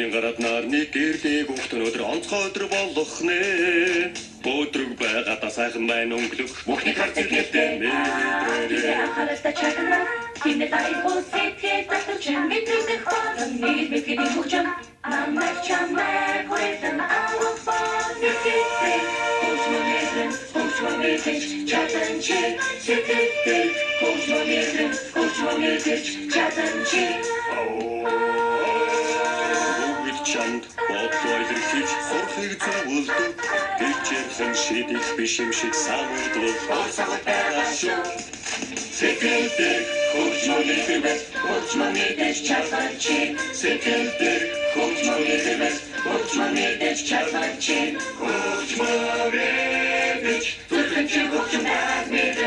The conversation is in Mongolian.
Өвлийн гараад нарны гэрдэг өгт өнөдөр онцгой өдөр болох нэ. Өдрөг байгаадаа сайхан байна өнгөлөг бүхний харцэг хэлтэй мэдрээ. Харалта чагна кинэ тай хосэт татар чин мэдрэх болсон нэг мэтгэн хүчм намайг чамайг хүртэн авах нэсээ Хочмонэтэч чатанчи сэтэтэ Хочмонэтэч чатанчи Чанд бодлоо илэрхийлж сурахыг зөвлөдөг гэвчээрхэн шийдэх биш юм шиг самурдлал орсогод байгаа шүү Секретер Хочмонэтэч чатанчи Секретер Хочмонэтэч чатанчи Хочмонэтэч Türkçe koçum ben